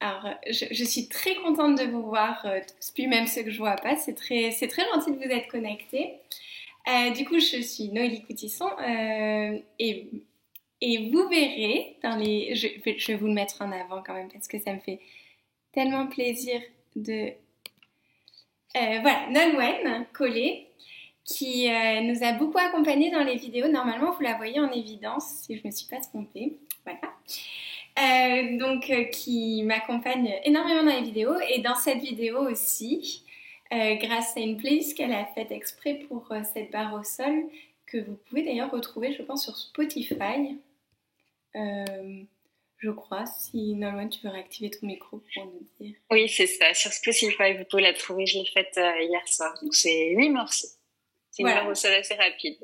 Alors, je suis très contente de vous voir tous, puis même ceux que je vois pas. C'est très gentil de vous être connectés. Du coup, je suis Noélie Coutisson et vous verrez je vais vous le mettre en avant quand même parce que ça me fait tellement plaisir de... voilà, Nolwenn Collet qui nous a beaucoup accompagnés dans les vidéos. Normalement, vous la voyez en évidence si je ne me suis pas trompée. Voilà. Qui m'accompagne énormément dans les vidéos et dans cette vidéo aussi, grâce à une playlist qu'elle a faite exprès pour cette barre au sol que vous pouvez d'ailleurs retrouver, je pense, sur Spotify. Je crois, si Nolwenn, tu veux réactiver ton micro pour nous dire. Oui, c'est ça, sur Spotify, vous pouvez la trouver, je l'ai faite hier soir, donc c'est 8 morceaux. C'est une barre au sol assez rapide.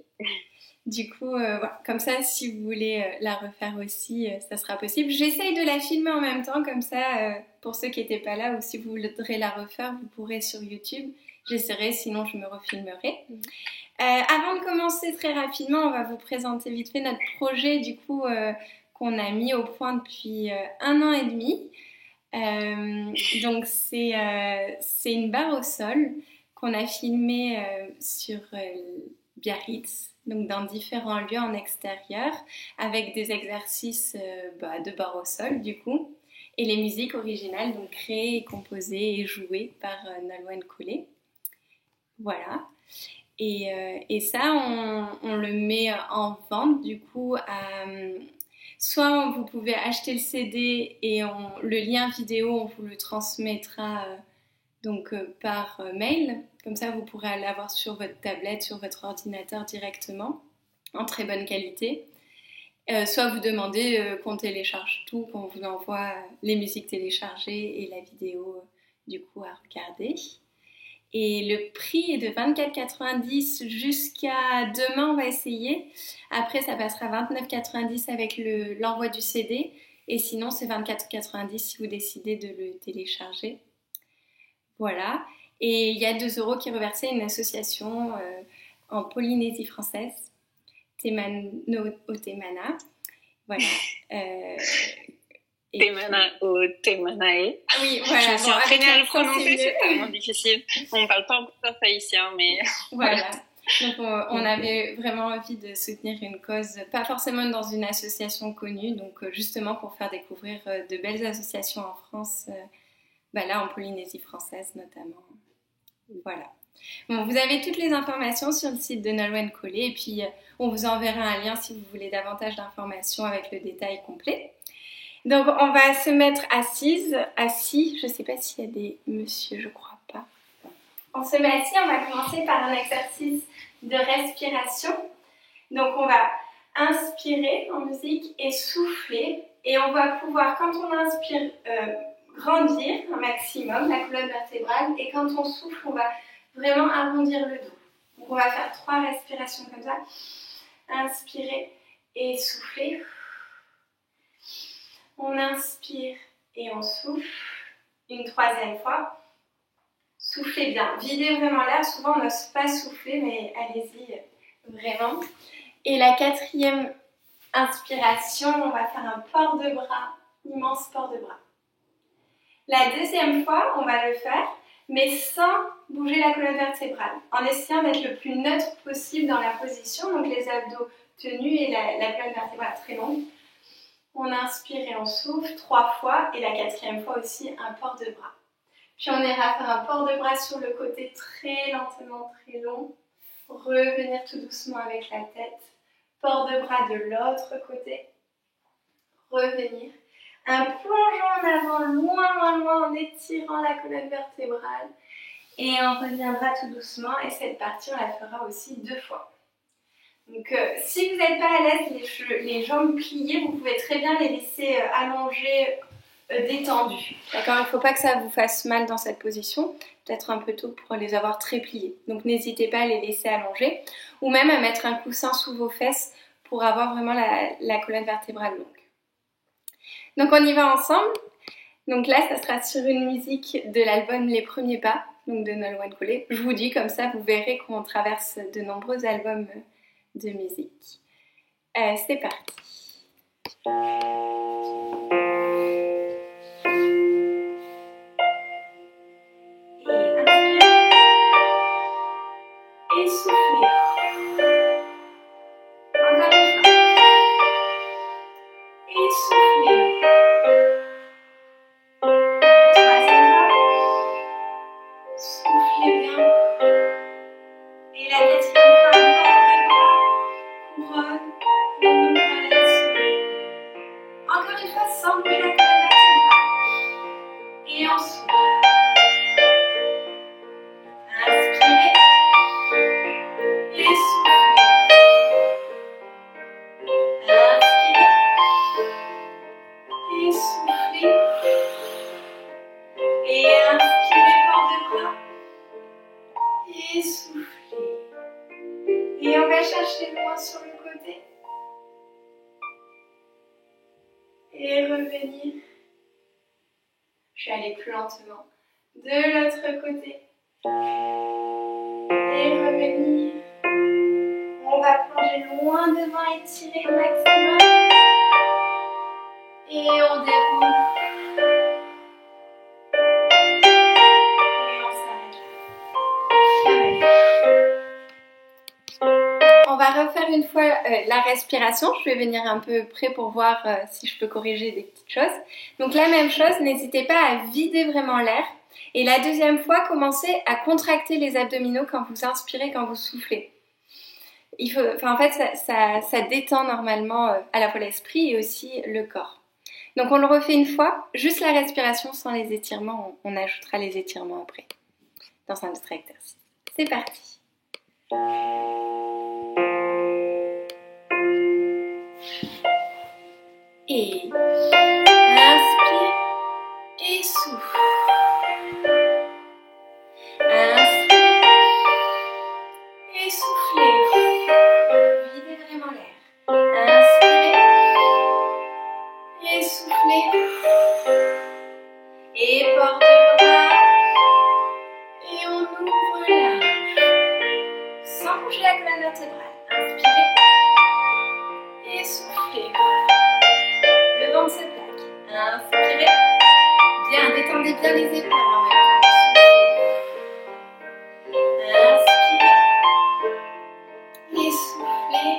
Du coup, voilà. Comme ça, si vous voulez la refaire aussi, ça sera possible. J'essaye de la filmer en même temps, comme ça, pour ceux qui n'étaient pas là, ou si vous voudrez la refaire, vous pourrez sur YouTube. J'essaierai, sinon je me refilmerai. Avant de commencer très rapidement, on va vous présenter vite fait notre projet, du coup, qu'on a mis au point depuis 1 an et demi. Donc, c'est une barre au sol qu'on a filmée sur Biarritz, donc dans différents lieux en extérieur, avec des exercices de barre au sol du coup, et les musiques originales, donc créées, composées et jouées par Nolwenn Collet. Voilà. Et ça, on le met en vente du coup soit vous pouvez acheter le CD et le lien vidéo, on vous le transmettra par mail. Comme ça, vous pourrez l'avoir sur votre tablette, sur votre ordinateur directement, en très bonne qualité. Soit vous demandez qu'on télécharge tout, qu'on vous envoie les musiques téléchargées et la vidéo du coup à regarder. Et le prix est de 24,90 jusqu'à demain, on va essayer. Après, ça passera à 29,90 avec l'envoi du CD. Et sinon, c'est 24,90 si vous décidez de le télécharger. Voilà. Et il y a 2 € qui est reversé à une association en Polynésie française, Temano Otemana. Voilà. Temana o Temanae. Oui, voilà. Je me suis entraînée à le prononcer, c'est tellement difficile. On ne parle pas encore ça tahitien, mais... Voilà. Donc, on avait vraiment envie de soutenir une cause, pas forcément dans une association connue, donc justement pour faire découvrir de belles associations en France, là en Polynésie française notamment. Voilà. Bon, vous avez toutes les informations sur le site de Nolwenn Collet et puis on vous enverra un lien si vous voulez davantage d'informations avec le détail complet. Donc on va se mettre assis, je ne sais pas s'il y a des monsieur, je crois pas. On se met assis, on va commencer par un exercice de respiration. Donc on va inspirer en musique et souffler et on va pouvoir, quand on inspire, grandir un maximum la colonne vertébrale et quand on souffle, on va vraiment arrondir le dos. Donc on va faire 3 respirations comme ça. Inspirer et souffler. On inspire et on souffle. Une 3e fois. Soufflez bien. Videz vraiment l'air. Souvent on n'ose pas souffler, mais allez-y vraiment. Et la 4e inspiration, on va faire un port de bras, immense port de bras. La 2e fois, on va le faire, mais sans bouger la colonne vertébrale, en essayant d'être le plus neutre possible dans la position, donc les abdos tenus et la colonne vertébrale très longue. On inspire et on souffle 3 fois, et la 4e fois aussi, un port de bras. Puis on ira faire un port de bras sur le côté très lentement, très long. Revenir tout doucement avec la tête. Port de bras de l'autre côté. Revenir. Un plongeon en avant, loin, loin, loin, en étirant la colonne vertébrale. Et on reviendra tout doucement. Et cette partie, on la fera aussi 2 fois. Donc, si vous n'êtes pas à l'aise, les jambes pliées, vous pouvez très bien les laisser allongées, détendues. D'accord ? Il ne faut pas que ça vous fasse mal dans cette position. Peut-être un peu tôt pour les avoir très pliées. Donc, n'hésitez pas à les laisser allongées. Ou même à mettre un coussin sous vos fesses pour avoir vraiment la colonne vertébrale longue. Donc on y va ensemble. Donc là, ça sera sur une musique de l'album Les Premiers Pas, donc de Nolwenn Collet. Je vous dis comme ça, vous verrez qu'on traverse de nombreux albums de musique. C'est parti. Et revenir. Je vais aller plus lentement. De l'autre côté. Et revenir. On va plonger loin devant et tirer au maximum. Et on déroule. Et on s'arrête là. On va refaire une fois la respiration. Je vais venir un peu près pour voir si je peux corriger des petites choses. Donc la même chose, n'hésitez pas à vider vraiment l'air. Et la deuxième fois, commencez à contracter les abdominaux quand vous inspirez, quand vous soufflez. En fait, ça détend normalement à la fois l'esprit et aussi le corps. Donc on le refait une fois, juste la respiration sans les étirements. On ajoutera les étirements après, dans un autre exercice. C'est parti. Et inspire et souffle. Inspire et soufflez. Videz vraiment l'air. Inspirez et soufflez. Et port de bras. Et on ouvre large. Sans bouger la colonne vertébrale. Inspirez et soufflez. Le ventre se plaque. Inspirez. Bien, détendez bien les épaules en même temps. Inspirez. Et soufflez.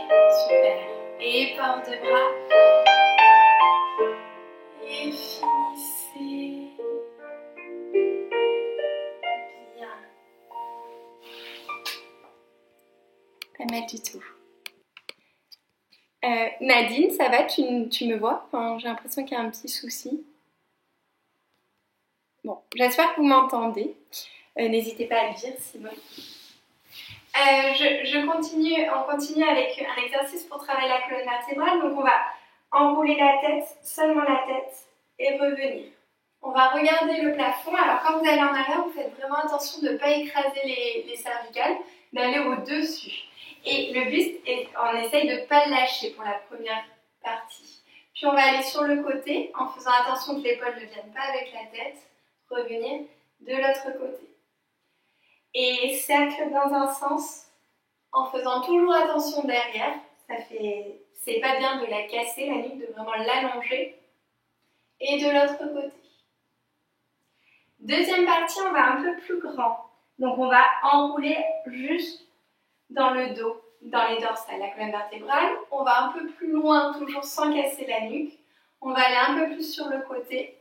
Super. Et port de bras. Et finissez. Bien. Pas mal du tout. Nadine, ça va, tu me vois? Enfin, j'ai l'impression qu'il y a un petit souci. Bon, j'espère que vous m'entendez. N'hésitez pas à le dire sinon. On continue avec un exercice pour travailler la colonne vertébrale. Donc on va enrouler la tête, seulement la tête, et revenir. On va regarder le plafond. Alors quand vous allez en arrière, vous faites vraiment attention de ne pas écraser les cervicales, d'aller au-dessus. Et le buste, on essaye de ne pas le lâcher pour la première partie. Puis on va aller sur le côté en faisant attention que l'épaule ne vienne pas avec la tête. Revenir de l'autre côté. Et cercle dans un sens en faisant toujours attention derrière. C'est pas bien de la casser, la nuque, de vraiment l'allonger. Et de l'autre côté. Deuxième partie, on va un peu plus grand. Donc on va enrouler juste dans le dos, dans les dorsales, la colonne vertébrale. On va un peu plus loin, toujours sans casser la nuque. On va aller un peu plus sur le côté.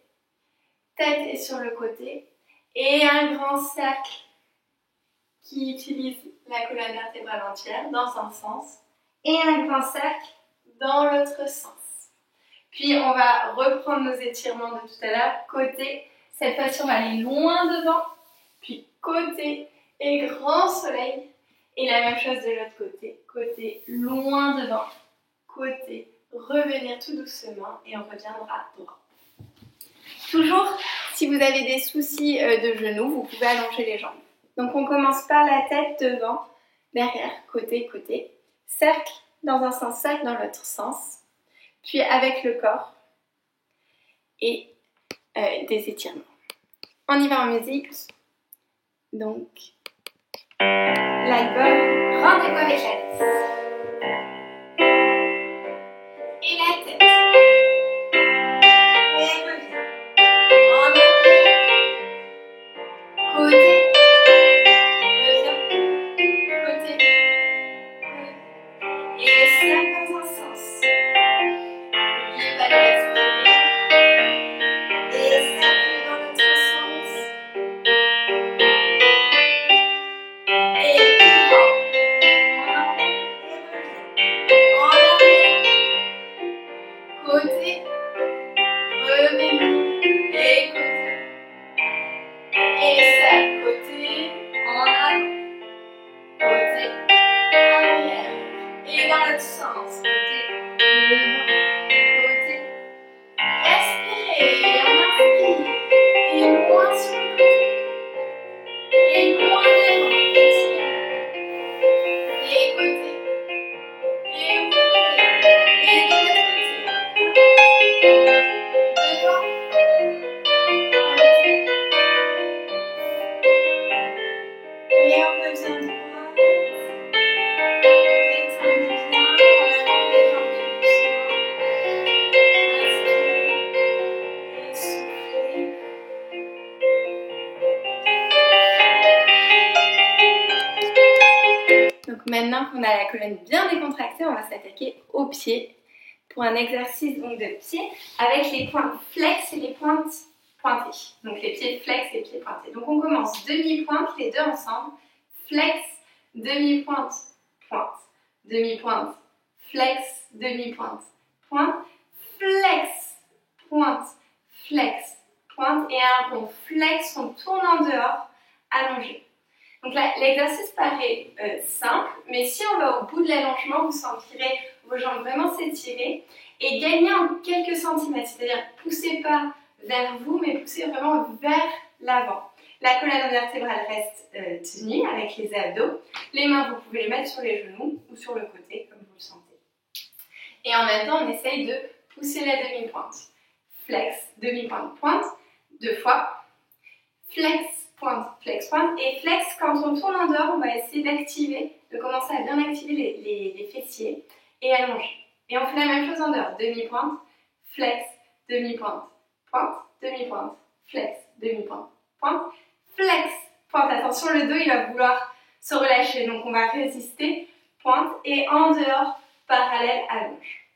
Tête est sur le côté. Et un grand cercle qui utilise la colonne vertébrale entière dans un sens. Et un grand cercle dans l'autre sens. Puis on va reprendre nos étirements de tout à l'heure. Côté, cette fois-ci on va aller loin devant. Puis côté et grand soleil. Et la même chose de l'autre côté. Côté, loin devant. Côté, revenir tout doucement et on reviendra droit. Toujours, si vous avez des soucis de genoux, vous pouvez allonger les jambes. Donc on commence par la tête, devant, derrière, côté, côté. Cercle dans un sens, cercle dans l'autre sens. Puis avec le corps et des étirements. On y va en musique. Donc... L'album Rendez-vous avec Alice. Et la tête. Et revient. En arrière. Côté. Revient. Côté. Et cercle dans un sens. N'oubliez pas de respirer. Et cercle dans l'autre sens. Et côté, revenir, et côté, et ça, côté, en avant, côté, arrière, et dans l'autre sens, côté, devant, côté, respirez, on inspire, et loin sur le côté, et loin devant, et côté, et ouvrez, et de l'autre côté. maintenant qu'on a la colonne bien décontractée, on va s'attaquer aux pieds pour un exercice donc de pied avec les pointes flex et les pointes pointées. Donc les pieds flex et les pieds pointés. Donc on commence demi-pointe, les deux ensemble. Flex, demi-pointe, pointe. Demi-pointe, flex, demi-pointe, pointe. Flex, pointe, flex, pointe. Et un rond flex, on tourne en dehors, allongé. Donc là, l'exercice paraît simple, mais si on va au bout de l'allongement, vous sentirez vos jambes vraiment s'étirer et gagner en quelques centimètres. C'est-à-dire, poussez pas vers vous, mais poussez vraiment vers l'avant. La colonne vertébrale reste tenue avec les abdos. Les mains, vous pouvez les mettre sur les genoux ou sur le côté, comme vous le sentez. Et en même temps, on essaye de pousser la demi-pointe. Flex, demi-pointe, pointe, 2 fois. Flex, pointe, flex, pointe. Et flex, quand on tourne en dehors, on va essayer d'activer, de commencer à bien activer les fessiers et allonger. Et on fait la même chose en dehors. Demi-pointe, flex, demi-pointe, pointe, demi-pointe, flex, demi-pointe, pointe, flex, pointe. Attention, le dos, il va vouloir se relâcher. Donc, on va résister, pointe, et en dehors, parallèle, allonge.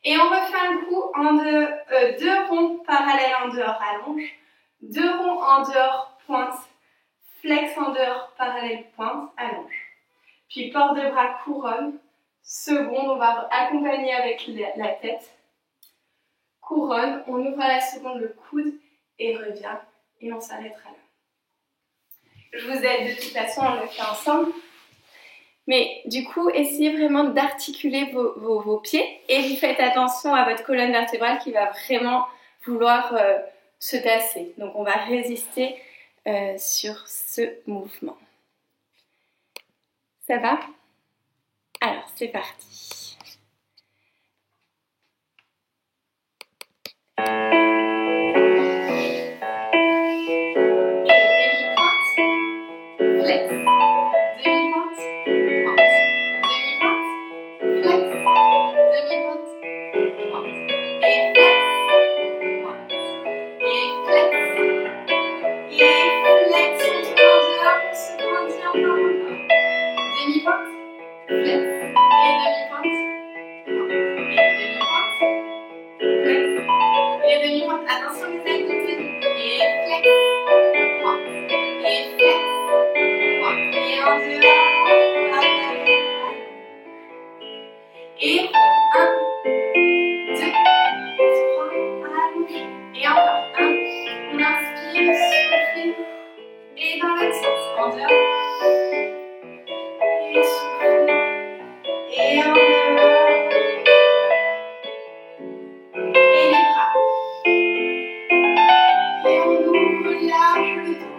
Et on refait un coup en deux ronds parallèles en dehors, allonge. 2 ronds en dehors, pointe, flex en dehors, parallèle, pointe, allonge. Puis port de bras, couronne, seconde, on va accompagner avec la tête. Couronne, on ouvre à la seconde le coude et revient et on s'arrêtera là. Je vous aide de toute façon, on le fait ensemble. Mais du coup, essayez vraiment d'articuler vos pieds et vous faites attention à votre colonne vertébrale qui va vraiment vouloir se tasser. Donc on va résister sur ce mouvement. Ça va? Alors c'est parti. Flex. Demi-pointe. Pointe. Demi-pointe. Flex. Demi-pointe. Pointe. Et flex. Pointe. Et flex. Et flex. On tourne en dehors. On se grandit encore. Demi-pointe. Flex. Et demi-pointe. Pointe. Et demi-pointe. Flex. Et demi-pointe. Attention les ailes de tenue. Et flex. Pointe. Et flex. Pointe. Et en dehors. Et 1, 2, 3, allonge. Et encore 1. On inspire, souffle. Et dans l'autre sens. En dehors. Et souffle. Et en dehors. Et les bras. Et on ouvre large le dos.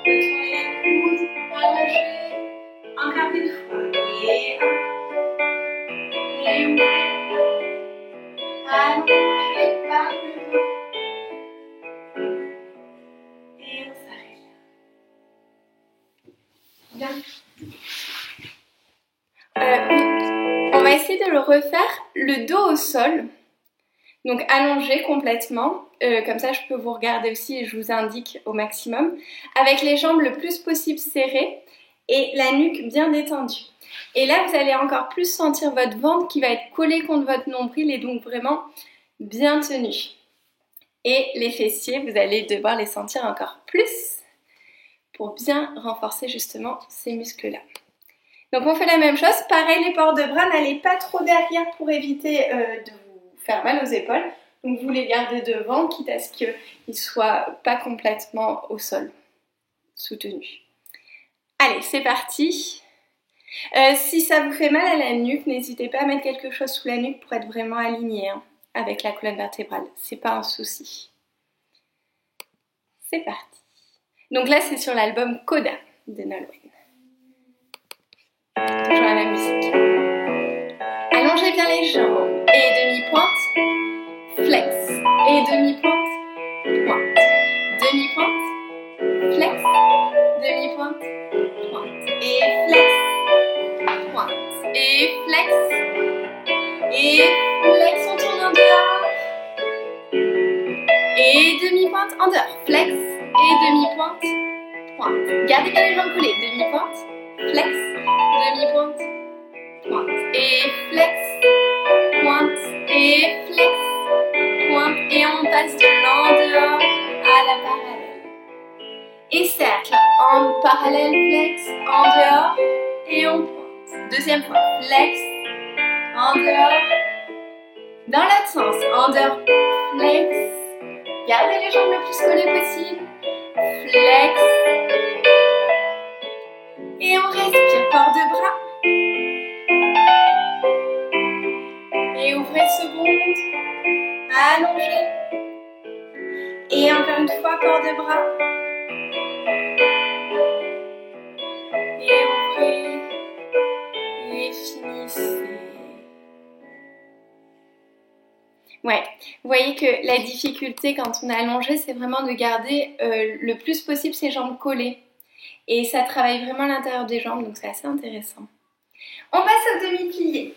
Retournez la coude. Allongez. Encore une fois. Et 1. Et ouvrez. Allongez par le dos. Et on s'arrête là. Bien. On va essayer de le refaire le dos au sol. Donc allongé complètement. Comme ça, je peux vous regarder aussi et je vous indique au maximum. Avec les jambes le plus possible serrées et la nuque bien détendue. Et là, vous allez encore plus sentir votre ventre qui va être collé contre votre nombril et donc vraiment bien tenu. Et les fessiers, vous allez devoir les sentir encore plus pour bien renforcer justement ces muscles-là. Donc on fait la même chose. Pareil, les ports de bras, n'allez pas trop derrière pour éviter de vous faire mal aux épaules. Donc vous les gardez devant, quitte à ce qu'ils ne soient pas complètement au sol, soutenus. Allez, c'est parti. Si ça vous fait mal à la nuque, n'hésitez pas à mettre quelque chose sous la nuque pour être vraiment aligné avec la colonne vertébrale. C'est pas un souci. C'est parti. Donc là, c'est sur l'album Coda de Nolwenn. Toujours la même musique. Allongez bien les jambes. Et demi-pointe. Flex. Et demi-pointe. Pointe. Demi-pointe. Flex. Demi-pointe. Pointe. Et flex. Pointe. Et flex. Et flex, on tourne en dehors. Et demi-pointe en dehors. Flex. Et demi-pointe. Pointe. Gardez bien les jambes collées. Demi-pointe. Flex. Demi-pointe. pointe et flex, pointe et flex, pointe et on passe de l'en-dehors à la parallèle. Et cercle, en parallèle, flex, en dehors et on pointe. Deuxième fois, flex, en dehors, dans l'autre sens, en dehors, flex, gardez les jambes le plus collées possible, flex, et on respire, port de bras, et ouvrez seconde, allongez, et encore une fois, port de bras, et ouvrez, et finissez. Ouais, vous voyez que la difficulté quand on est allongé, c'est vraiment de garder le plus possible ses jambes collées. Et ça travaille vraiment l'intérieur des jambes, donc c'est assez intéressant. On passe au demi-plié.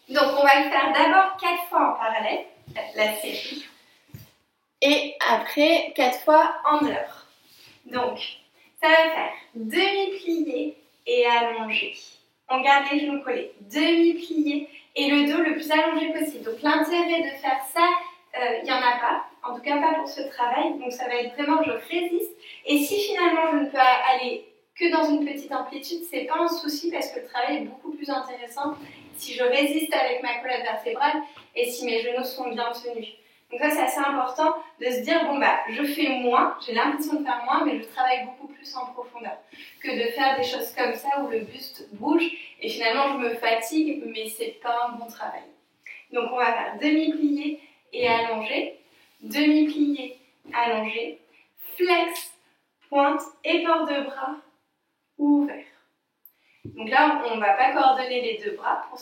Donc on va le faire d'abord 4 fois en parallèle, la série. Et après 4 fois en dehors. Donc ça va faire demi-plié et allongé. On garde les genoux collés. Demi-plié et le dos le plus allongé possible. Donc l'intérêt de faire ça, il n'y en a pas. En tout cas pas pour ce travail. Donc ça va être vraiment je résiste. Et si finalement je ne peux aller que dans une petite amplitude, c'est pas un souci parce que le travail est beaucoup plus intéressant si je résiste avec ma colonne vertébrale et si mes genoux sont bien tenus. Donc ça c'est assez important de se dire bon bah je fais moins, j'ai l'impression de faire moins mais je travaille beaucoup plus en profondeur que de faire des choses comme ça où le buste bouge et finalement je me fatigue mais c'est pas un bon travail. Donc on va faire demi-plié et allongé, demi-plié, allongé, flex, pointe et port de bras ouvert. Donc là, on ne va pas coordonner les deux bras pour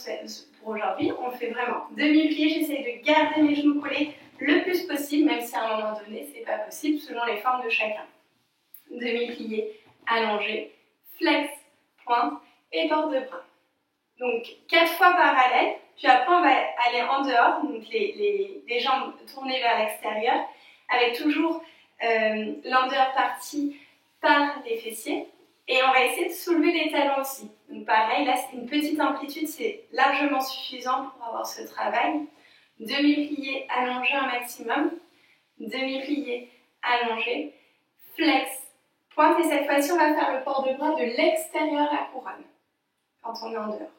aujourd'hui. On fait vraiment demi-plié. J'essaie de garder mes genoux collés le plus possible, même si à un moment donné, ce n'est pas possible selon les formes de chacun. Demi-plié, allongé, flex, pointe et port de bras. Donc 4 fois parallèle. Puis après, on va aller en dehors, donc les jambes tournées vers l'extérieur, avec toujours l'en-dehors partie par les fessiers. Et on va essayer de soulever les talons aussi. Donc pareil, là c'est une petite amplitude, c'est largement suffisant pour avoir ce travail. Demi-plié, allongé un maximum. Demi-plié, allongé. Flex, pointe. Et cette fois-ci, on va faire le port de bras de l'extérieur à la couronne. Quand on est en dehors.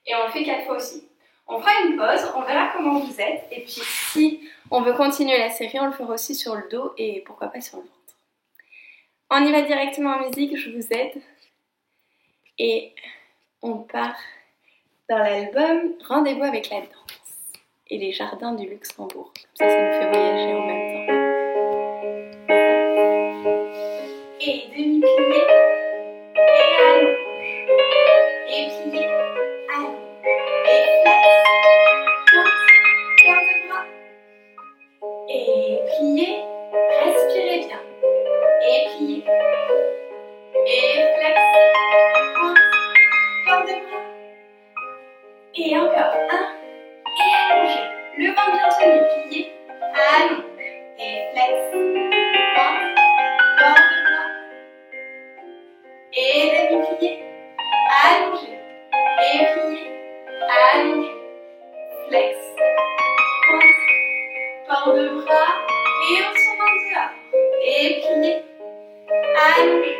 Et on le fait 4 fois aussi. On fera une pause, on verra comment vous êtes. Et puis si on veut continuer la série, on le fera aussi sur le dos et pourquoi pas sur le ventre. On y va directement en musique, je vous aide. Et on part dans l'album Rendez-vous avec la danse et les jardins du Luxembourg. Comme ça nous fait voyager en même temps. Et demi-plié, et allonge, et plié, allonge, et flex, pointe, cœur de bras, et plié, respirez bien, et plié, et flex, pointe, cœur de bras, et encore un, et allongé, le ventre bien tenu, plié, allonge, et flex, pointe, cœur de bras, et demi-plié, allongé, et plié, allongé, flex, pointe, port de bras, et on s'en va dehors, et plié, allongé,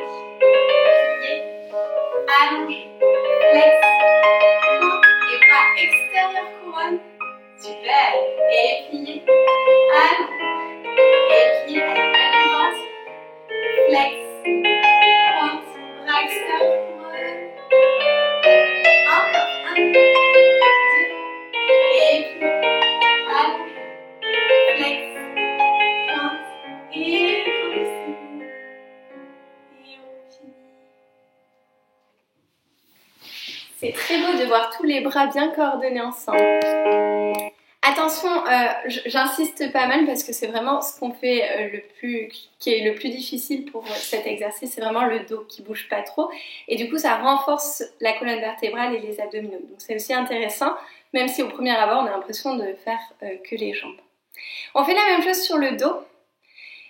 plié, allongé, flex, pointe, et bras extérieur couronne, super, et plié, allongé, et plié, allez, ventre, flex, pointe, bras extérieur couronne, encore un, deux, et plié, allongé, flex, pointe, et redescend, et on finit. C'est très beau de voir tous les bras bien coordonnés ensemble. Attention, j'insiste pas mal parce que c'est vraiment ce qu'on fait qui est le plus difficile pour cet exercice, c'est vraiment le dos qui bouge pas trop et du coup ça renforce la colonne vertébrale et les abdominaux. Donc c'est aussi intéressant, même si au premier abord on a l'impression de faire que les jambes. On fait la même chose sur le dos.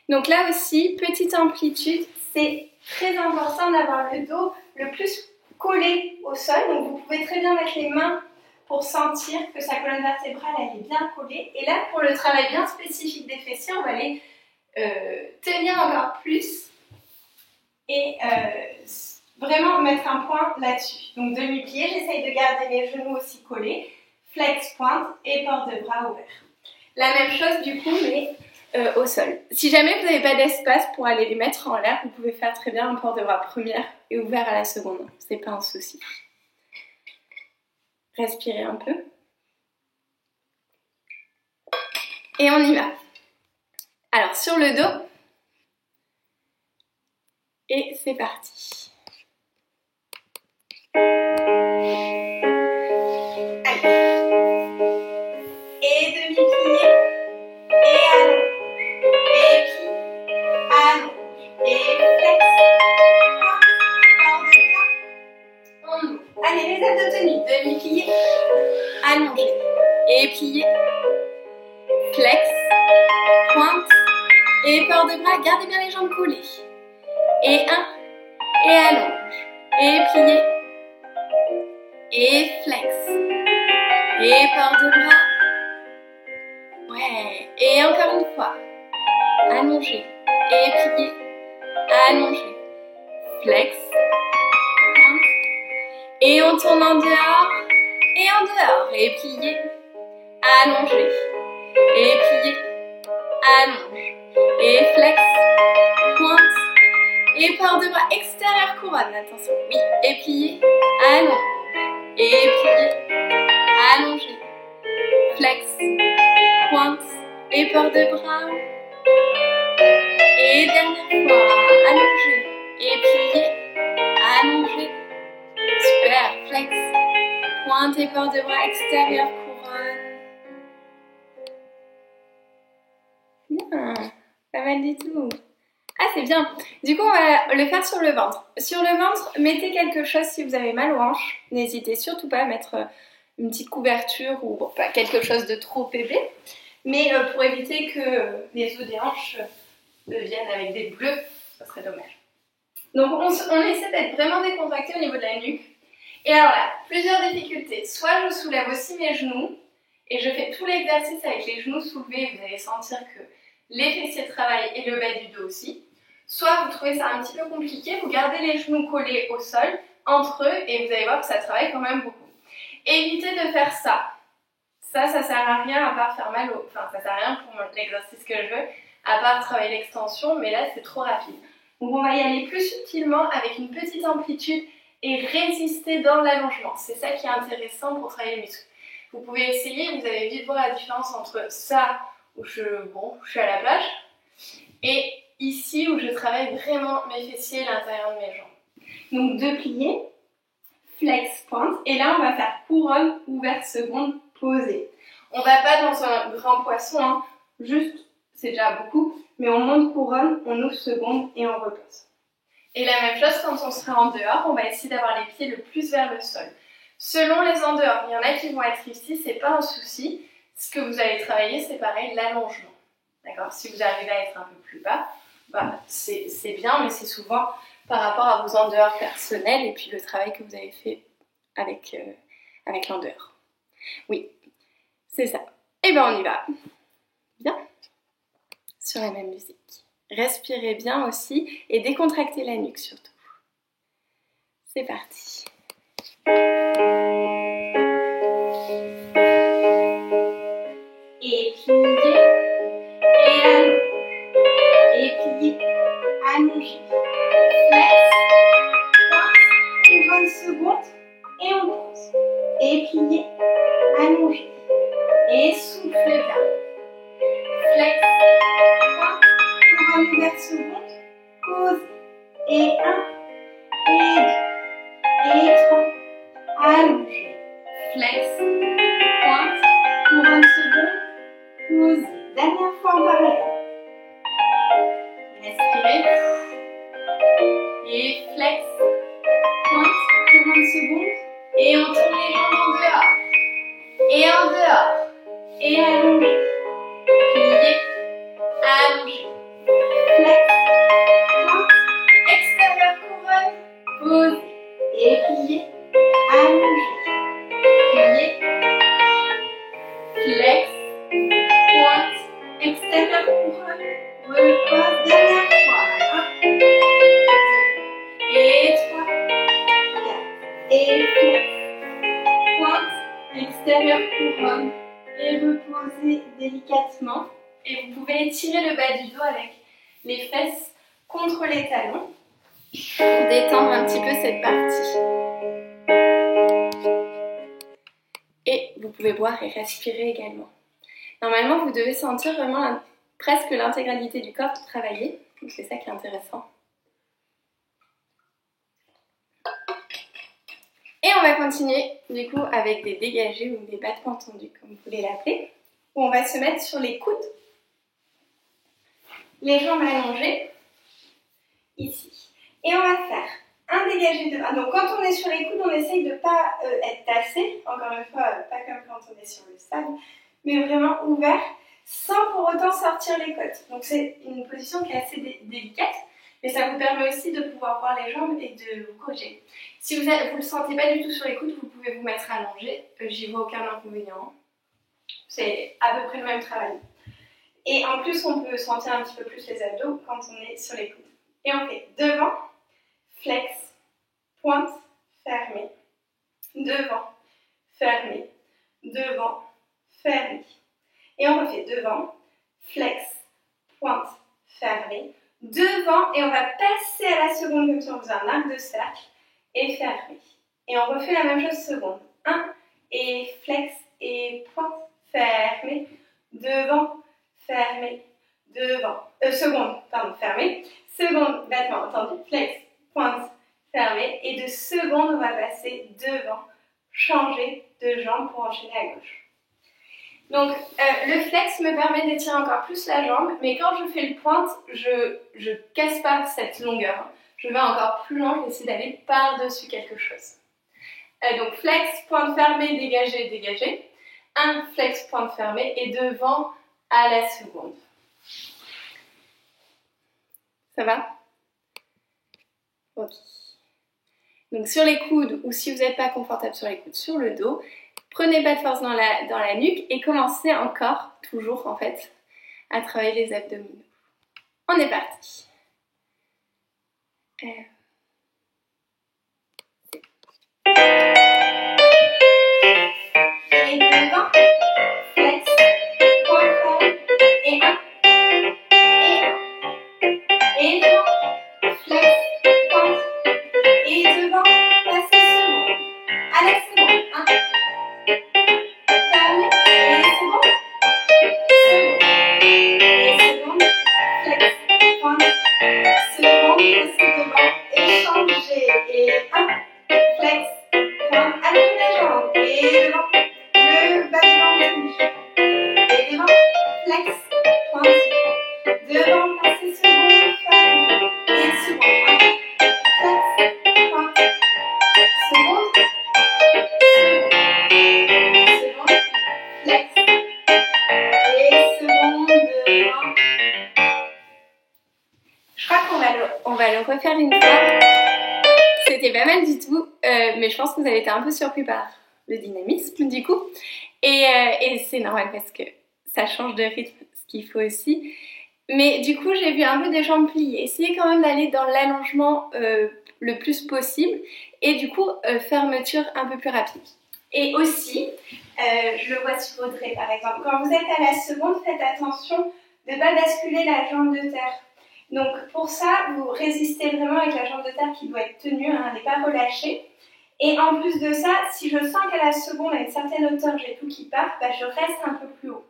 Donc là aussi, petite amplitude, c'est très important d'avoir le dos le plus collée au sol. Donc vous pouvez très bien mettre les mains pour sentir que sa colonne vertébrale elle est bien collée. Et là, pour le travail bien spécifique des fessiers, on va les tenir encore plus et vraiment mettre un point là-dessus. Donc demi-plié, j'essaye de garder les genoux aussi collés, flex pointe et port de bras ouvert. La même chose du coup, mais au sol. Si jamais vous n'avez pas d'espace pour aller les mettre en l'air, vous pouvez faire très bien un port de bras première et ouvert à la seconde. C'est pas un souci. Respirez un peu. Et on y va. Alors sur le dos. Et c'est parti. Allez. Et demi-plié. Et allons. Et plie. Allons. Et flex. Port de bras. On ouvre. Allez, les abdos tenus. Demi-plié. Allongé. Et plié. Flex. Pointe. Et port de bras. Gardez bien les jambes collées. Et un, et allonge, et plié, et flex, et port de bras, ouais, et encore une fois, allongé, et plié, allongé, flex, pointe, et on tourne en dehors, et plié, allongé, et plié, allonge, et flex, pointe, et port de bras extérieur couronne, attention, oui, et plié, allonge, et plié, allongé, flex, pointe, et port de bras, et dernière fois, allongé, et plié, allongé, super, flex, pointe et port de bras extérieur couronne, bien, pas mal du tout. Ah, c'est bien. Du coup, on va le faire sur le ventre. Sur le ventre, mettez quelque chose si vous avez mal aux hanches. N'hésitez surtout pas à mettre une petite couverture ou bon, pas quelque chose de trop épais. Mais pour éviter que les os des hanches viennent avec des bleus, ça serait dommage. Donc, on essaie d'être vraiment décontracté au niveau de la nuque. Et alors là, plusieurs difficultés. Soit je soulève aussi mes genoux et je fais tout l'exercice avec les genoux soulevés. Vous allez sentir que les fessiers travaillent et le bas du dos aussi. Soit vous trouvez ça un petit peu compliqué, vous gardez les genoux collés au sol, entre eux, et vous allez voir que ça travaille quand même beaucoup. Évitez de faire ça. Ça sert à rien à part faire mal au... Enfin, ça sert à rien pour l'exercice que je veux, à part travailler l'extension, mais là, c'est trop rapide. Donc, on va y aller plus subtilement, avec une petite amplitude, et résister dans l'allongement. C'est ça qui est intéressant pour travailler les muscles. Vous pouvez essayer, vous allez vite voir la différence entre ça, où je suis à la plage, et ici où je travaille vraiment mes fessiers et l'intérieur de mes jambes. Donc deux pliés, flex, pointe, et là on va faire couronne, ouverte, seconde, posée. On va pas dans un grand poisson, hein, juste, c'est déjà beaucoup, mais on monte couronne, on ouvre seconde et on repose. Et la même chose quand on sera en dehors, on va essayer d'avoir les pieds le plus vers le sol. Selon les en dehors, il y en a qui vont être ici, c'est pas un souci. Ce que vous allez travailler, c'est pareil, l'allongement. D'accord ? Si vous arrivez à être un peu plus bas, c'est bien, mais c'est souvent par rapport à vos en dehors personnels et puis le travail que vous avez fait avec l'en dehors. Oui, c'est ça. Et bien on y va. Bien. Sur la même musique. Respirez bien aussi et décontractez la nuque surtout. C'est parti. Et plié, et allongé, et plié, allongé, flex, pointe, couronne seconde, et on pose. Et plié, allongé, et soufflez bien. Flex, pointe, couronne ouverte seconde, pose, et 1, et 2, et 3, allongé, flex, pointe, couronne seconde, pose, dernière fois en parallèle. Respirez. Et flex, pointe, couronne seconde, et on tourne les jambes en dehors. Et en dehors, et allongé, plié, allongé, flex, pointe, extérieur couronne, pose, et plié, délicatement et vous pouvez étirer le bas du dos avec les fesses contre les talons pour détendre un petit peu cette partie. Et vous pouvez boire et respirer également. Normalement, vous devez sentir vraiment presque l'intégralité du corps travailler. Donc c'est ça qui est intéressant. Et on va continuer du coup avec des dégagés ou des battements tendus, comme vous voulez l'appeler, où on va se mettre sur les coudes, les jambes allongées, ici. Et on va faire un dégagé de 1. Donc quand on est sur les coudes, on essaye de ne pas être tassé, encore une fois, pas comme quand on est sur le sable, mais vraiment ouvert, sans pour autant sortir les côtes. Donc c'est une position qui est assez délicate, mais ça vous permet aussi de pouvoir voir les jambes et de vous corriger. Si vous ne le sentez pas du tout sur les coudes, vous pouvez vous mettre allongé, j'y vois aucun inconvénient. C'est à peu près le même travail. Et en plus, on peut sentir un petit peu plus les abdos quand on est sur les coudes. Et on fait devant, flex, pointe, fermée, devant, fermée, devant, fermée. Et on refait devant, flex, pointe, fermée, devant, et on va passer à la seconde comme si on faisait un arc de cercle, et fermé. Et on refait la même chose seconde. 1, et flex, et pointe, fermé, devant, fermé, devant. Seconde, pardon, fermé. Seconde, battement, tendu, flex, pointe, fermé. Et de seconde, on va passer devant, changer de jambe pour enchaîner à gauche. Donc, le flex me permet d'étirer encore plus la jambe, mais quand je fais le pointe, je casse pas cette longueur. Je vais encore plus loin, je vais essayer d'aller par-dessus quelque chose. Donc, flex, pointe fermée, dégagé, dégagé. Un flex, pointe fermée, et devant à la seconde. Ça va? Ok. Donc, sur les coudes, ou si vous n'êtes pas confortable sur les coudes, sur le dos, prenez pas de force dans la nuque et commencez encore, toujours en fait, à travailler les abdominaux. On est parti. Et devant, flex, point ferme, et 1, et 1, et devant, flex, pointe, et devant, passez seconde, à la seconde, 1, fermé, et seconde, et seconde, flex, pointe, seconde, passez devant, et changez, et 1, flex, pointe, avec la jambe, et devant, le bas de jambe bouge, et devant, flex, pointe, devant, passez seconde, fermé, et seconde, 1, flex, pointe, seconde, seconde, flex, et seconde, devant. Je crois qu'on va le refaire une fois. C'était pas mal du tout, mais je pense que vous avez été un peu surpris par le dynamisme du coup. Et c'est normal parce que ça change de rythme, ce qu'il faut aussi. Mais du coup, j'ai vu un peu des jambes pliées. Essayez quand même d'aller dans l'allongement le plus possible. Et du coup, fermeture un peu plus rapide. Et aussi, je le vois sur Audrey par exemple, quand vous êtes à la seconde, faites attention de ne pas basculer la jambe de terre. Donc pour ça, vous résistez vraiment avec la jambe de terre qui doit être tenue, hein, elle n'est pas relâchée. Et en plus de ça, si je sens qu'à la seconde, à une certaine hauteur, j'ai tout qui part, bah, je reste un peu plus haut.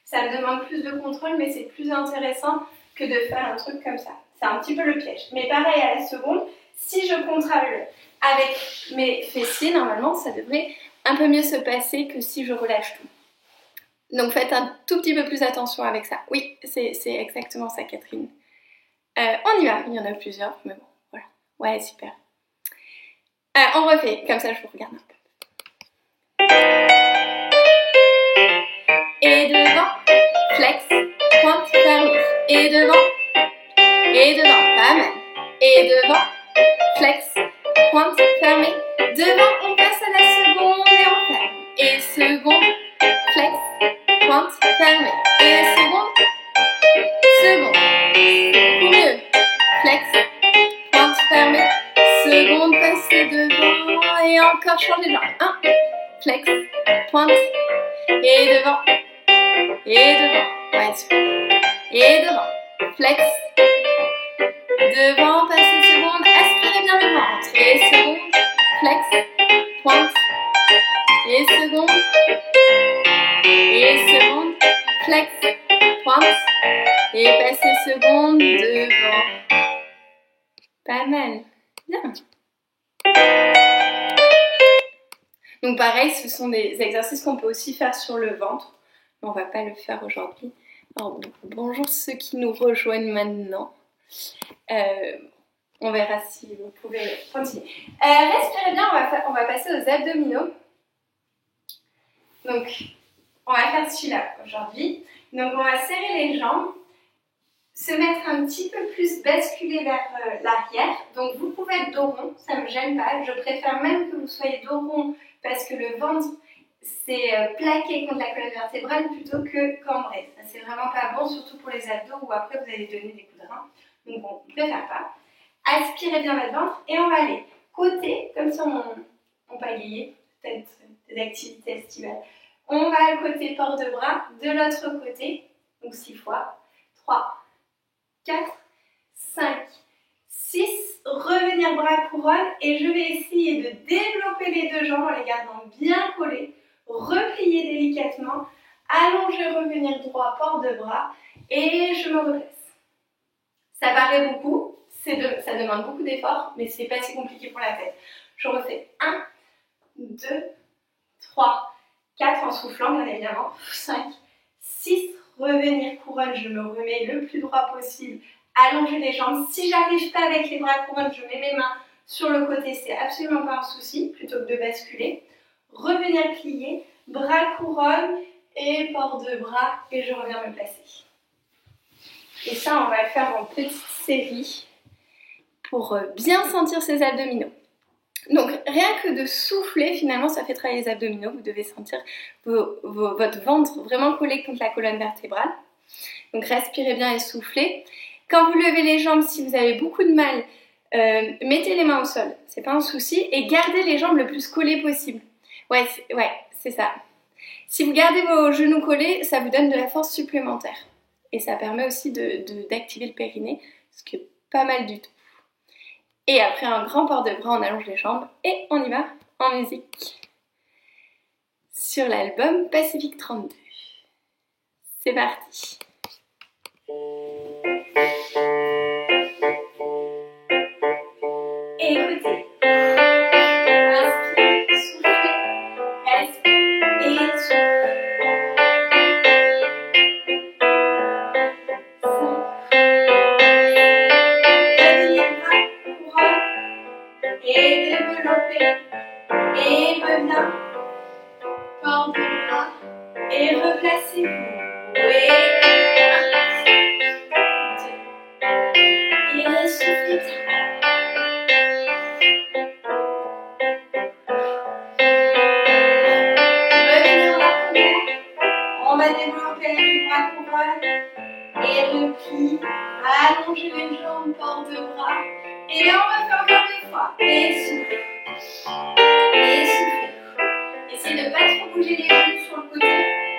Ça me demande plus de contrôle, mais c'est plus intéressant que de faire un truc comme ça. C'est un petit peu le piège. Mais pareil à la seconde, si je contrôle avec mes fessiers, normalement, ça devrait un peu mieux se passer que si je relâche tout. Donc faites un tout petit peu plus attention avec ça. Oui, c'est exactement ça, Catherine. On y va, il y en a plusieurs, mais bon, voilà. Ouais, super. On refait, comme ça je vous regarde un peu. Et devant, flex, pointe, fermée. Et devant, pas mal. Et devant, flex, pointe, fermée. Devant, on passe à la seconde et on ferme. Et seconde, flex, pointe, fermée. Et seconde, c'est beaucoup mieux. Flex, pointe, fermée. Seconde, passez devant et encore changer de jambe. 1, flex, pointe, et devant, Ouais, super. Et devant. Flex. Devant, passez seconde. Aspirez bien le ventre. Et seconde. Flex. Pointe. Et seconde. Et seconde. Flex. Pointe. Et passez seconde. Devant. Pas mal. Bien. Donc pareil, ce sont des exercices qu'on peut aussi faire sur le ventre. Mais on ne va pas le faire aujourd'hui. Alors, bonjour ceux qui nous rejoignent maintenant. On verra si vous pouvez continuer. Respirez bien, on va passer aux abdominaux. Donc, on va faire celui-là aujourd'hui. Donc, on va serrer les jambes, se mettre un petit peu plus, basculer vers l'arrière. Donc, vous pouvez être dos rond, ça ne me gêne pas. Je préfère même que vous soyez dos rond parce que le ventre c'est plaqué contre la colonne vertébrale plutôt que cambré. Ça, c'est vraiment pas bon, surtout pour les abdos où après vous allez donner des coups de rein. Donc, on ne préfère pas. Aspirez bien votre ventre et on va aller côté, comme si on pagayait, peut-être des activités estivales. On va à côté port de bras, de l'autre côté, donc 6 fois. 3, 4, 5, 6. Revenir bras couronne et je vais essayer de développer les deux jambes en les gardant bien collées. Replier délicatement, allonger, revenir droit, port de bras et je me redresse. Ça paraît beaucoup, ça demande beaucoup d'efforts, mais c'est pas si compliqué pour la tête. Je refais 1, 2, 3, 4 en soufflant bien évidemment, 5, 6, revenir couronne, je me remets le plus droit possible, allonger les jambes. Si j'arrive pas avec les bras couronne, je mets mes mains sur le côté, c'est absolument pas un souci, plutôt que de basculer. Revenir plier, bras couronne et port de bras et je reviens me placer. Et ça, on va le faire en petite série pour bien sentir ces abdominaux. Donc, rien que de souffler, finalement, ça fait travailler les abdominaux. Vous devez sentir votre ventre vraiment collé contre la colonne vertébrale. Donc, respirez bien et soufflez. Quand vous levez les jambes, si vous avez beaucoup de mal, mettez les mains au sol. C'est pas un souci. Et gardez les jambes le plus collées possible. Ouais, c'est ça. Si vous gardez vos genoux collés, ça vous donne de la force supplémentaire. Et ça permet aussi d'activer le périnée, ce qui est pas mal du tout. Et après un grand port de bras, on allonge les jambes et on y va en musique. Sur l'album Pacifique 32. C'est parti. Et écoutez. Et reviens, port de bras, et replacez-vous. Et 1, 2, et soufflez bien. Revenez dans la première, on va développer les bras couronne, et repli, allongez les jambes, port de bras, et on refait encore 2 fois, et soufflez. Et soufflez. Essayez de ne pas trop bouger les genoux sur le côté,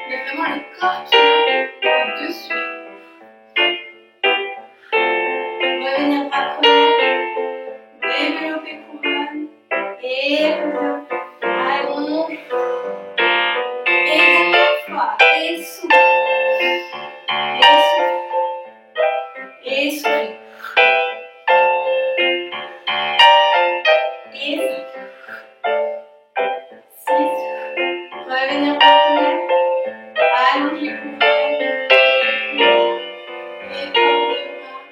mais vraiment le corps qui va au-dessus. Revenir bras première, développer couronne, et reviens, allonge, et dernière fois, et souffle, et souffle, et souffle. Revenir par première, allonger couronne, et port de bras.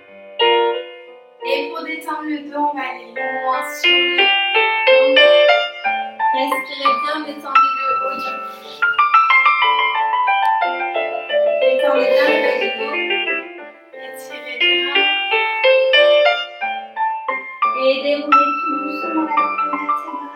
Et pour détendre le dos, on va aller loin sur le dos. Respirez bien, détendez le haut du cou. Détendez bien le bas du dos. Étirez bien. Et déroulez tout doucement la colonne vertébrale.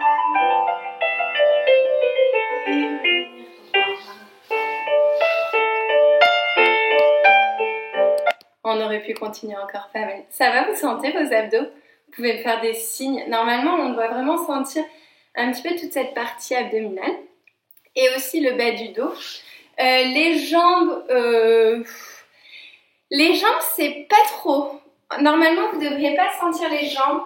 On aurait pu continuer encore pas mal. Ça va, vous sentez vos abdos? Vous pouvez me faire des signes. Normalement, on doit vraiment sentir un petit peu toute cette partie abdominale. Et aussi le bas du dos. Les jambes, Les jambes, c'est pas trop. Normalement, vous ne devriez pas sentir les jambes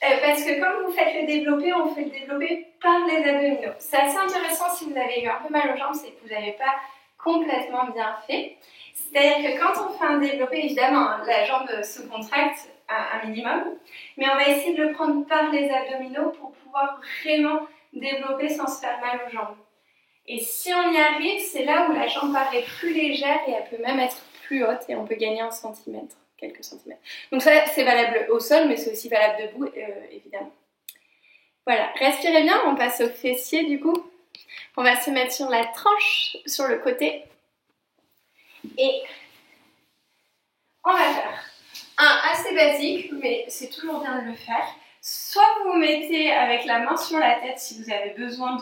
parce que quand vous faites le développé, on fait le développé par les abdominaux. C'est assez intéressant si vous avez eu un peu mal aux jambes, c'est que vous n'avez pas complètement bien fait. C'est-à-dire que quand on fait un développé, évidemment, la jambe se contracte un minimum, mais on va essayer de le prendre par les abdominaux pour pouvoir vraiment développer sans se faire mal aux jambes. Et si on y arrive, c'est là où la jambe paraît plus légère et elle peut même être plus haute et on peut gagner un centimètre, quelques centimètres. Donc ça, c'est valable au sol, mais c'est aussi valable debout, évidemment. Voilà, respirez bien, on passe au fessier du coup. On va se mettre sur la tranche, sur le côté. Et on va faire un assez basique, mais c'est toujours bien de le faire. Soit vous vous mettez avec la main sur la tête si vous avez besoin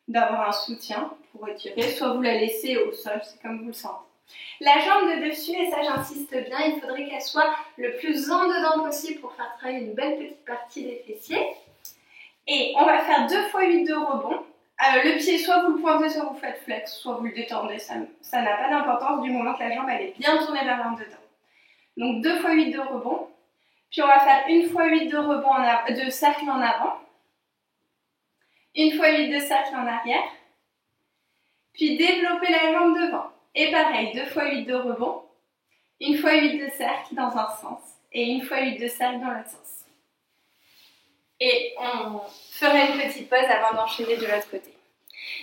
d'avoir un soutien pour retirer, soit vous la laissez au sol, c'est comme vous le sentez. La jambe de dessus, et ça j'insiste bien, il faudrait qu'elle soit le plus en dedans possible pour faire travailler une belle petite partie des fessiers. Et on va faire 2 fois 8 de rebond. Le pied, soit vous le pointez, soit vous faites flex, soit vous le détendez, ça n'a pas d'importance du moment que la jambe elle est bien tournée vers l'en dedans. Donc 2 fois 8 de rebond. Puis on va faire 1 fois 8 de rebond de cercle en avant. 1 fois 8 de cercle en arrière. Puis développer la jambe devant. Et pareil, 2 fois 8 de rebond. 1 fois 8 de cercle dans un sens. Et 1 fois 8 de cercle dans l'autre sens. Et on fera une petite pause avant d'enchaîner de l'autre côté.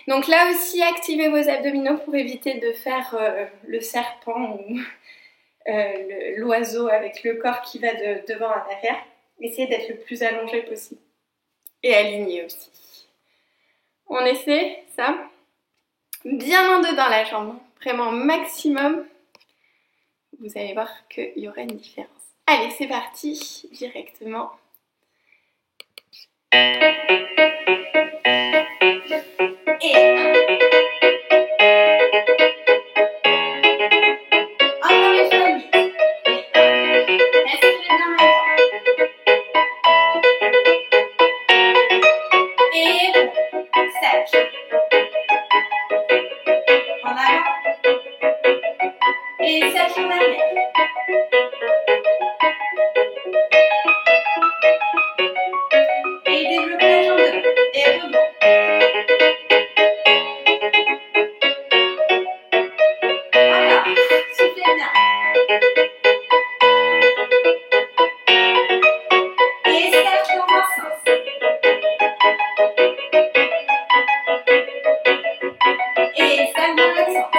Donc là aussi, activez vos abdominaux pour éviter de faire le serpent ou l'oiseau avec le corps qui va de devant à l'arrière. Essayez d'être le plus allongé possible. Et aligné aussi. On essaie ça. Bien en dedans la jambe. Vraiment maximum. Vous allez voir qu'il y aura une différence. Allez, c'est parti. Directement. Et 1. Encore une fois 8. Respirez bien maintenant. Et 7. En avant. Et 7 en arrière. Et développez la jambe devant. Et rebond. Encore. Soufflez bien. Et cercle dans un sens. Et cercle dans l'autre sens.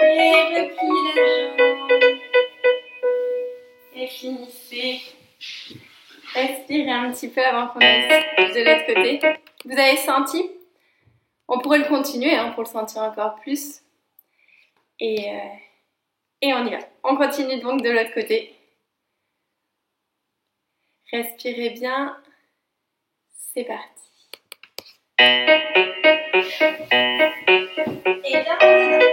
Et repliez la jambe. Et finissez. Respirez un petit peu avant qu'on aille de l'autre côté. Vous avez senti? On pourrait le continuer pour le sentir encore plus. Et on y va. On continue donc de l'autre côté. Respirez bien. C'est parti. Et bien maintenant.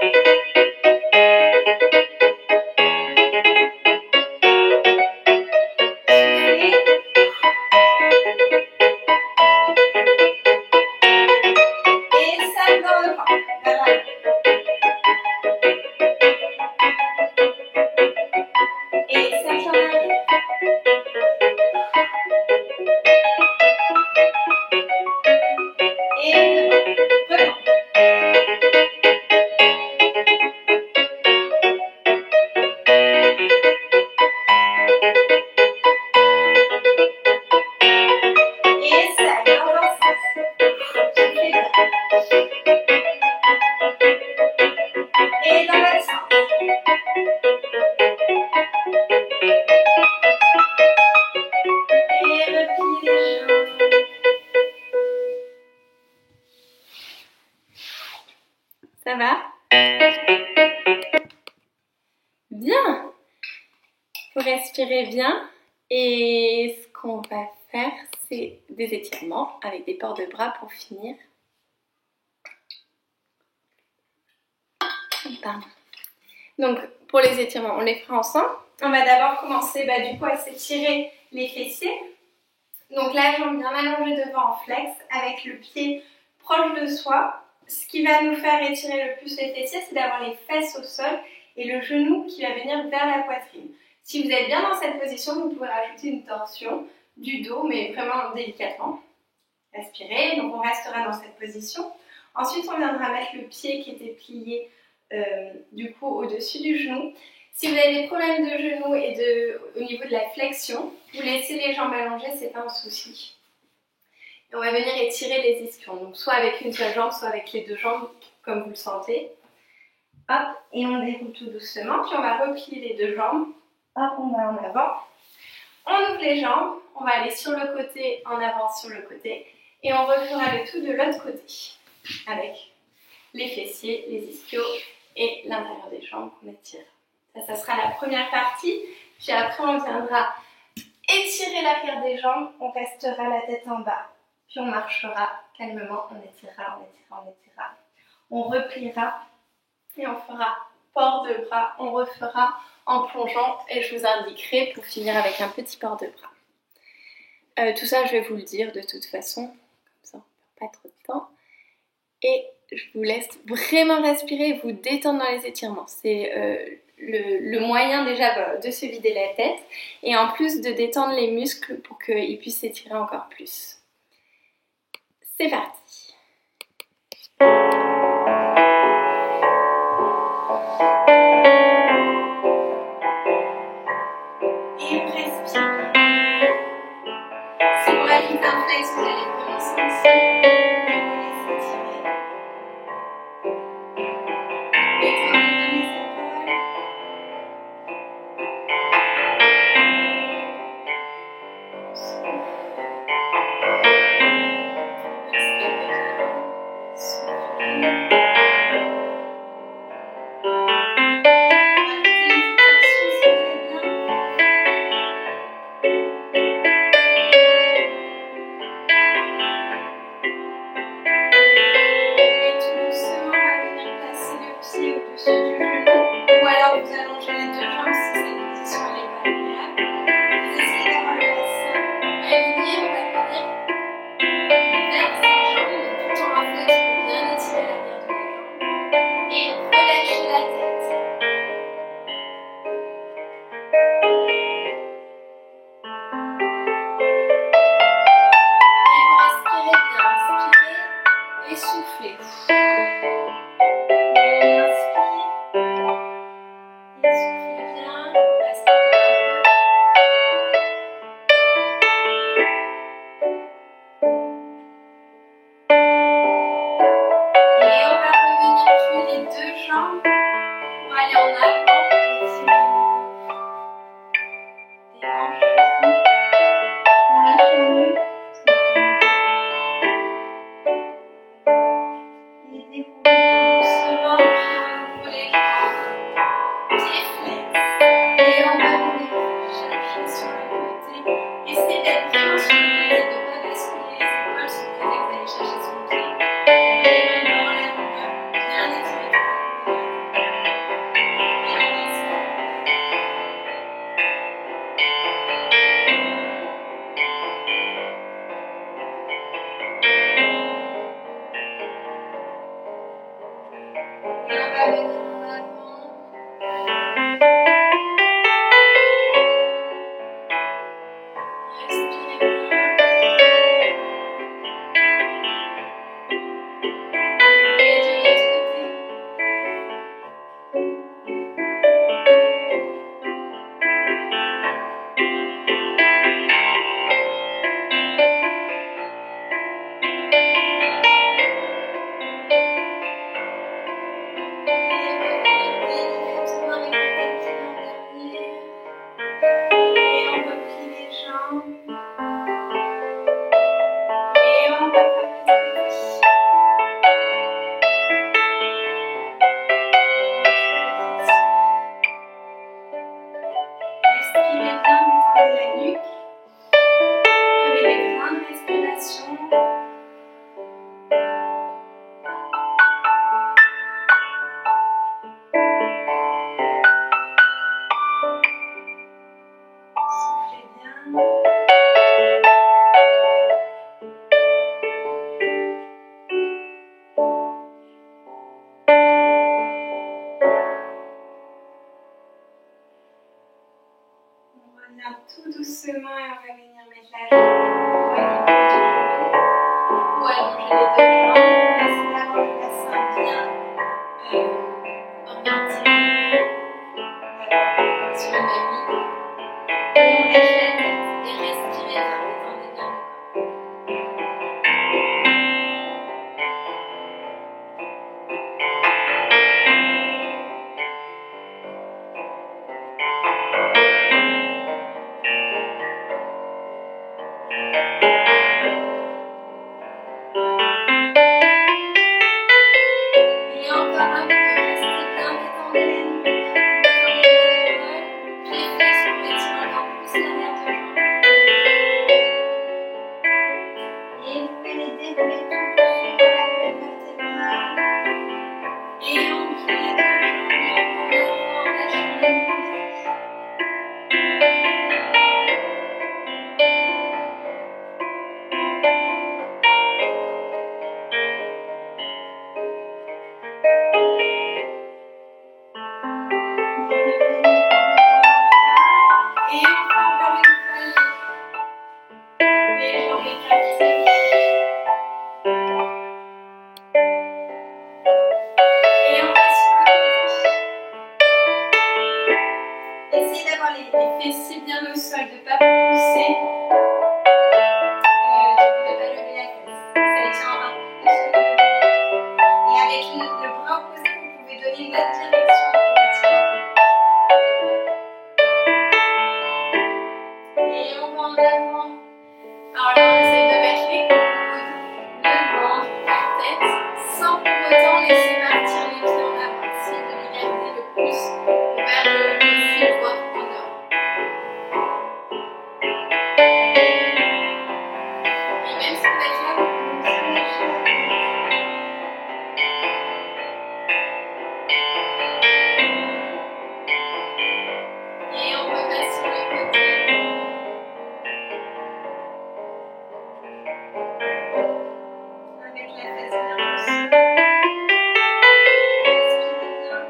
Ça va? Bien. Vous respirez bien. Et ce qu'on va faire, c'est des étirements avec des ports de bras pour finir. Pardon. Donc, pour les étirements, on les fera ensemble. On va d'abord commencer du coup à s'étirer les fessiers. Donc la jambe bien allongée devant en flex avec le pied proche de soi ce qui va nous faire étirer le plus les fessiers, c'est d'avoir les fesses au sol et le genou qui va venir vers la poitrine. Si vous êtes bien dans cette position, vous pouvez rajouter une torsion du dos, mais vraiment délicatement. Respirez, donc on restera dans cette position. Ensuite, on viendra mettre le pied qui était plié du coup au-dessus du genou. Si vous avez des problèmes de genoux et au niveau de la flexion, vous laissez les jambes allongées, c'est pas un souci. Et on va venir étirer les ischions, donc soit avec une seule jambe, soit avec les deux jambes, comme vous le sentez. Hop, et on déroule tout doucement, puis on va replier les deux jambes. Hop, on va en avant. On ouvre les jambes, on va aller sur le côté, en avant sur le côté, et on refera le tout de l'autre côté, avec les fessiers, les ischios et l'intérieur des jambes qu'on étire. Ça sera la première partie, puis après on viendra étirer l'arrière des jambes, on restera la tête en bas, puis on marchera calmement, on étirera, on étirera, on étirera. On repliera et on fera port de bras, on refera en plongeant et je vous indiquerai pour finir avec un petit port de bras. Tout ça je vais vous le dire de toute façon, comme ça on ne perd pas trop de temps. Et je vous laisse vraiment respirer et vous détendre dans les étirements. C'est le moyen déjà de se vider la tête et en plus de détendre les muscles pour qu'ils puissent s'étirer encore plus. C'est parti. Et respirez. Si vous rajoutez un flex, vous allez vraiment sentir. doucement et on va venir mettre la jambe ou allonger les deux jambes. Laissez d'avoir le bassin bien orienté sur une demi. Et on lâche la tête et respirez bien, détendez bien le corps. Et encore un peu, restez bien, détendez les nuques, détendez les épaules. Réflexe pour étirer encore plus l'arrière de jambe. Et vous pouvez les dérouler tout doucement sur la colonne vertébrale. Et on plie les deux jambes et on prend l'avant en lâchant les nuques. Et on prend encore une fois les jambes écartées. Et on va sur le côté. Essayez d'avoir les fessiers bien au sol, de ne pas pousser, de ne pas lever la tête. Ça étire un peu plus le dos. Et avec le bras opposé, vous pouvez donner une autre direction pour étirer. Et on va en avant. Alors là, on essaie de mettre les coudes devant la tête, sans pour autant laisser partir les pieds en avant. Essayez de les garder le plus vers le ciel, voire en dehors. Et même si vous êtes là, vous pouvez aussi lâcher la tête. Et on repasse sur le côté. Avec la tête bien au sol. Respirez bien.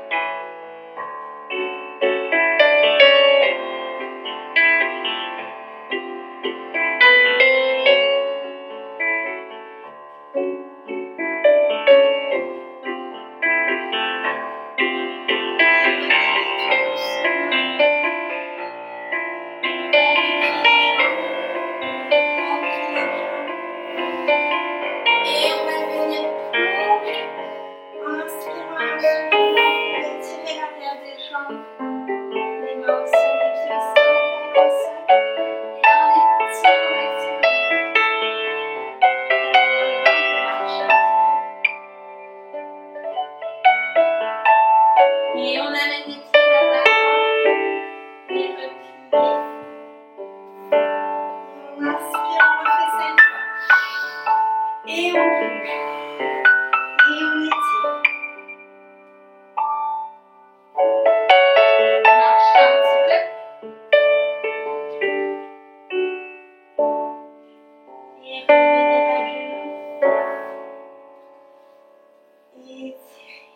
Et on va venir plonger en inspirant un souffle. Étirer l'arrière des jambes, les mains au sol, les pieds au sol, la tête au sol. Et là, on étire au maximum. On marche un petit peu. Et on amène les pieds vers l'avant. Et replier. On inspire, on refait ça une fois. Et on bouge. Et on étire. On marche un petit peu. Et relevez les bas de genoux. Et étirez.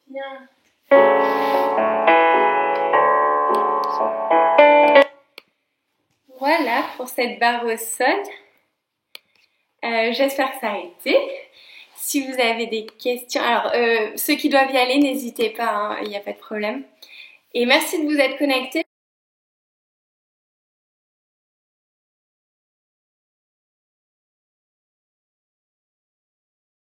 Bien. Voilà pour cette barre au sol. J'espère que ça a été. Si vous avez des questions, alors ceux qui doivent y aller, n'hésitez pas, il n'y a pas de problème. Et merci de vous être connectés.